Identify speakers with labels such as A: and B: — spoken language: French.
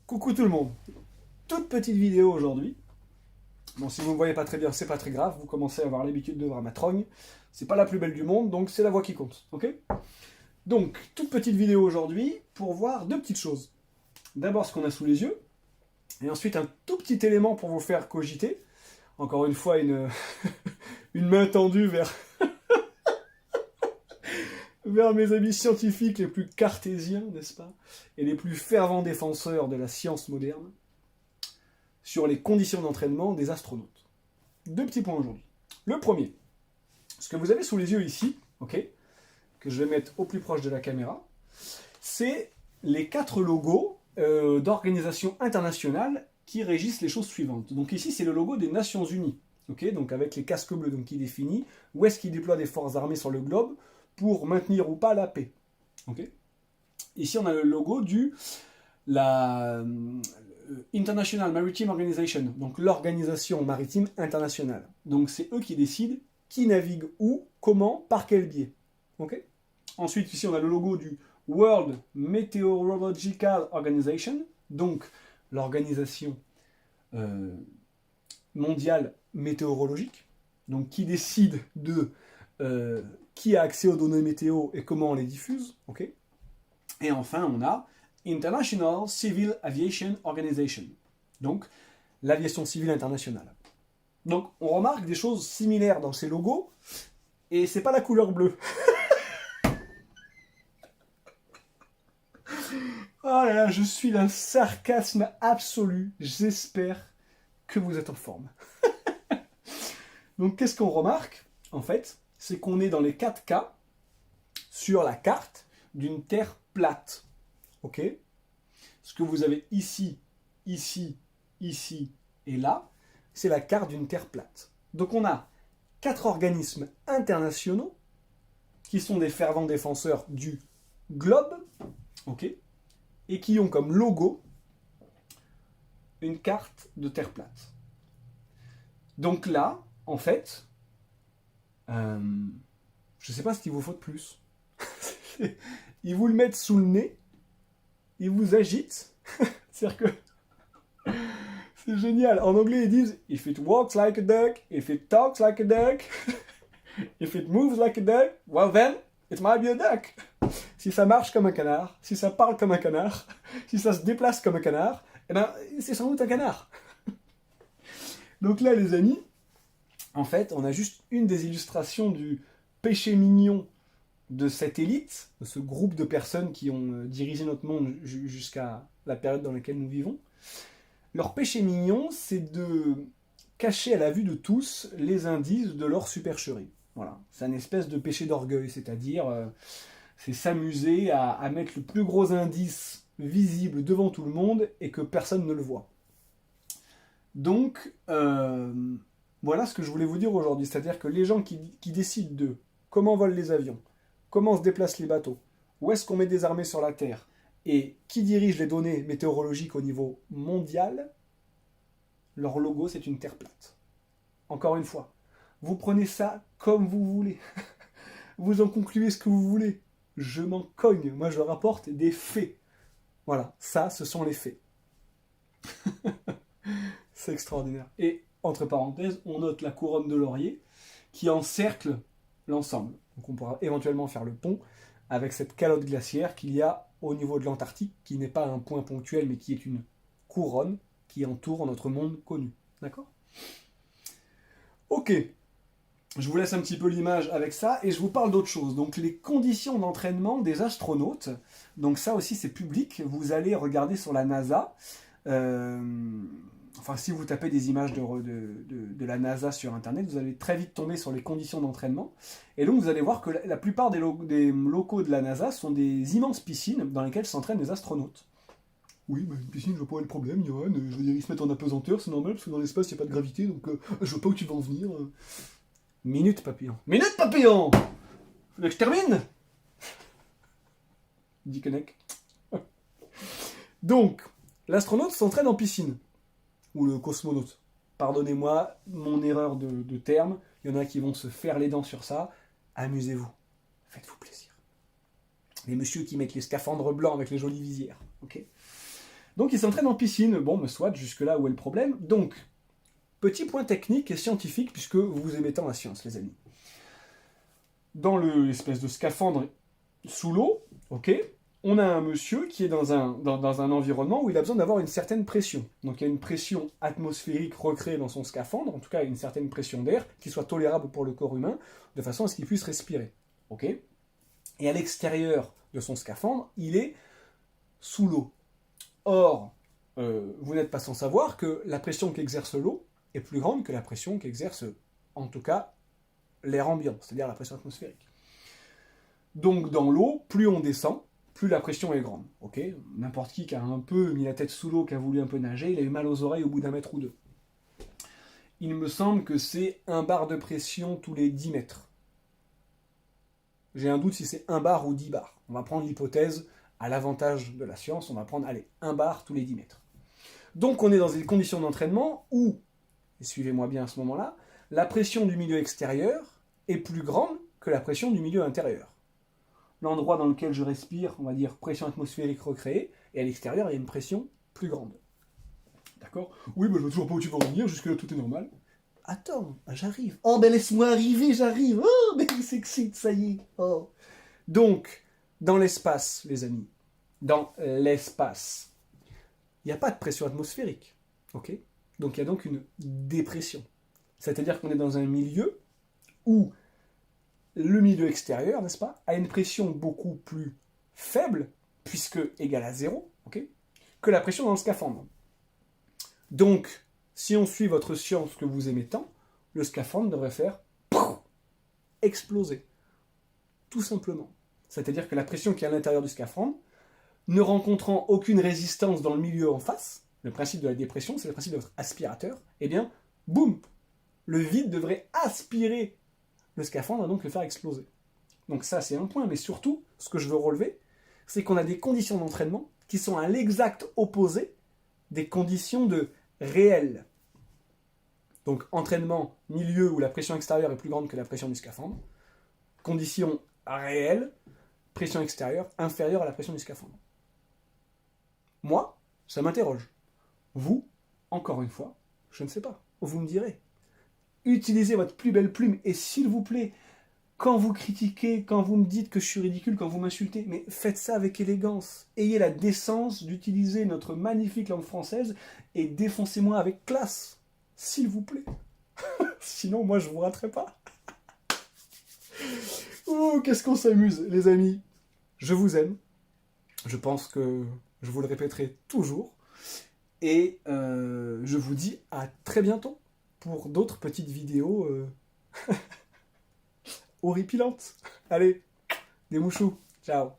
A: Coucou tout le monde. Toute petite vidéo aujourd'hui. Bon, si vous ne me voyez pas très bien, c'est pas très grave. Vous commencez à avoir l'habitude de voir ma trogne. C'est pas la plus belle du monde, donc c'est la voix qui compte. Ok? Donc, toute petite vidéo aujourd'hui pour voir deux petites choses. D'abord ce qu'on a sous les yeux, et ensuite un tout petit élément pour vous faire cogiter. Encore une fois, une, une main tendue vers mes amis scientifiques les plus cartésiens, n'est-ce pas? Et les plus fervents défenseurs de la science moderne, sur les conditions d'entraînement des astronautes. Deux petits points aujourd'hui. Le premier, ce que vous avez sous les yeux ici, ok, que je vais mettre au plus proche de la caméra, c'est les 4 logos d'organisations internationales qui régissent les choses suivantes. Donc ici, c'est le logo des Nations Unies, ok, donc avec les casques bleus, donc qui définit où est-ce qu'ils déploient des forces armées sur le globe pour maintenir ou pas la paix. Ok. Ici, on a le logo la International Maritime Organization, donc l'organisation maritime internationale. Donc c'est eux qui décident qui navigue où, comment, par quel biais. Okay. Ensuite, ici, on a le logo du World Meteorological Organization, donc l'organisation mondiale météorologique, donc qui décide de qui a accès aux données météo et comment on les diffuse. Okay. Et enfin, on a International Civil Aviation Organization, donc l'aviation civile internationale. Donc on remarque des choses similaires dans ces logos, et c'est pas la couleur bleue. Oh là là, je suis d'un sarcasme absolu, j'espère que vous êtes en forme. Donc qu'est-ce qu'on remarque, en fait, c'est qu'on est dans les 4 cas sur la carte d'une Terre plate. Ok? Ce que vous avez ici, ici, ici et là, c'est la carte d'une Terre plate. Donc on a 4 organismes internationaux qui sont des fervents défenseurs du globe, ok, et qui ont comme logo une carte de Terre plate. Donc là, en fait, je ne sais pas ce qu'il vous faut de plus. Ils vous le mettent sous le nez, ils vous agitent. C'est-à-dire que c'est génial. En anglais, ils disent if it walks like a duck, if it talks like a duck, if it moves like a duck, well then, it might be a duck. Si ça marche comme un canard, si ça parle comme un canard, si ça se déplace comme un canard, eh ben, c'est sans doute un canard. Donc là, les amis, en fait, on a juste une des illustrations du péché mignon de cette élite, de ce groupe de personnes qui ont dirigé notre monde jusqu'à la période dans laquelle nous vivons. Leur péché mignon, c'est de cacher à la vue de tous les indices de leur supercherie. Voilà, c'est une espèce de péché d'orgueil, c'est-à-dire c'est s'amuser à mettre le plus gros indice visible devant tout le monde et que personne ne le voit. Donc, voilà ce que je voulais vous dire aujourd'hui, c'est-à-dire que les gens qui décident de comment volent les avions, comment se déplacent les bateaux, où est-ce qu'on met des armées sur la Terre, et qui dirige les données météorologiques au niveau mondial, leur logo, c'est une Terre plate. Encore une fois, vous prenez ça comme vous voulez. Vous en concluez ce que vous voulez. Je m'en cogne. Moi, je rapporte des faits. Voilà, ça, ce sont les faits. C'est extraordinaire. Et, entre parenthèses, on note la couronne de laurier qui encercle l'ensemble. Donc on pourra éventuellement faire le pont avec cette calotte glaciaire qu'il y a au niveau de l'Antarctique, qui n'est pas un point ponctuel, mais qui est une couronne qui entoure notre monde connu. D'accord ? Ok. Je vous laisse un petit peu l'image avec ça, et je vous parle d'autre chose. Donc les conditions d'entraînement des astronautes. Donc ça aussi c'est public. Vous allez regarder sur la NASA. Enfin, si vous tapez des images de la NASA sur Internet, vous allez très vite tomber sur les conditions d'entraînement. Et donc, vous allez voir que la plupart des locaux de la NASA sont des immenses piscines dans lesquelles s'entraînent les astronautes. Oui, bah, une piscine, je vois pas le problème, Johan. Je veux dire, ils se mettent en apesanteur, c'est normal, parce que dans l'espace, il n'y a pas de gravité, donc je vois pas où tu vas en venir. Minute, papillon. Minute, papillon! Faut que je termine? Dit Kennec. Donc, l'astronaute s'entraîne en piscine. Ou le cosmonaute. Pardonnez-moi mon erreur de terme. Il y en a qui vont se faire les dents sur ça. Amusez-vous. Faites-vous plaisir. Les messieurs qui mettent les scaphandres blancs avec les jolies visières. Ok ? Donc il s'entraîne en piscine. Bon, mais soit, jusque-là, où est le problème? Donc, petit point technique et scientifique, puisque vous aimez tant la science, les amis. Dans l'espèce de scaphandre sous l'eau, ok, on a un monsieur qui est dans un environnement où il a besoin d'avoir une certaine pression. Donc il y a une pression atmosphérique recréée dans son scaphandre, en tout cas une certaine pression d'air qui soit tolérable pour le corps humain, de façon à ce qu'il puisse respirer. Ok. Et à l'extérieur de son scaphandre, il est sous l'eau. Or, vous n'êtes pas sans savoir que la pression qu'exerce l'eau est plus grande que la pression qu'exerce, en tout cas, l'air ambiant, c'est-à-dire la pression atmosphérique. Donc dans l'eau, plus on descend, plus la pression est grande. Ok, n'importe qui a un peu mis la tête sous l'eau, qui a voulu un peu nager, il a eu mal aux oreilles au bout d'un mètre ou deux. Il me semble que c'est 1 bar de pression tous les 10 mètres. J'ai un doute si c'est 1 bar ou 10 bars. On va prendre l'hypothèse à l'avantage de la science, on va prendre, allez, 1 bar tous les 10 mètres. Donc on est dans des conditions d'entraînement où, et suivez-moi bien à ce moment-là, la pression du milieu extérieur est plus grande que la pression du milieu intérieur. L'endroit dans lequel je respire, on va dire pression atmosphérique recréée, et à l'extérieur, il y a une pression plus grande. D'accord? Oui, mais je ne vois toujours pas où tu veux en venir, jusque-là tout est normal. Attends, j'arrive. Oh, ben laisse-moi arriver, j'arrive. Oh, mais il s'excite, ça y est. Oh. Donc, dans l'espace, les amis, dans l'espace, il n'y a pas de pression atmosphérique. Ok? Donc il y a donc une dépression. C'est-à-dire qu'on est dans un milieu où le milieu extérieur, n'est-ce pas, a une pression beaucoup plus faible, puisque égale à 0, okay, que la pression dans le scaphandre. Donc, si on suit votre science que vous aimez tant, le scaphandre devrait faire exploser. Tout simplement. C'est-à-dire que la pression qui est à l'intérieur du scaphandre, ne rencontrant aucune résistance dans le milieu en face, le principe de la dépression, c'est le principe de votre aspirateur, eh bien, boum, le vide devrait aspirer le scaphandre et donc le faire exploser. Donc ça, c'est un point, mais surtout, ce que je veux relever, c'est qu'on a des conditions d'entraînement qui sont à l'exact opposé des conditions de réel. Donc entraînement, milieu où la pression extérieure est plus grande que la pression du scaphandre. Conditions réelles, pression extérieure inférieure à la pression du scaphandre. Moi, ça m'interroge. Vous, encore une fois, je ne sais pas. Vous me direz. Utilisez votre plus belle plume et s'il vous plaît, quand vous critiquez, quand vous me dites que je suis ridicule, quand vous m'insultez, mais faites ça avec élégance. Ayez la décence d'utiliser notre magnifique langue française et défoncez-moi avec classe. S'il vous plaît. Sinon, moi, je vous raterai pas. Oh, qu'est-ce qu'on s'amuse, les amis. Je vous aime. Je pense que je vous le répéterai toujours. Et je vous dis à très bientôt pour d'autres petites vidéos horripilantes. Allez, des mouchous. Ciao.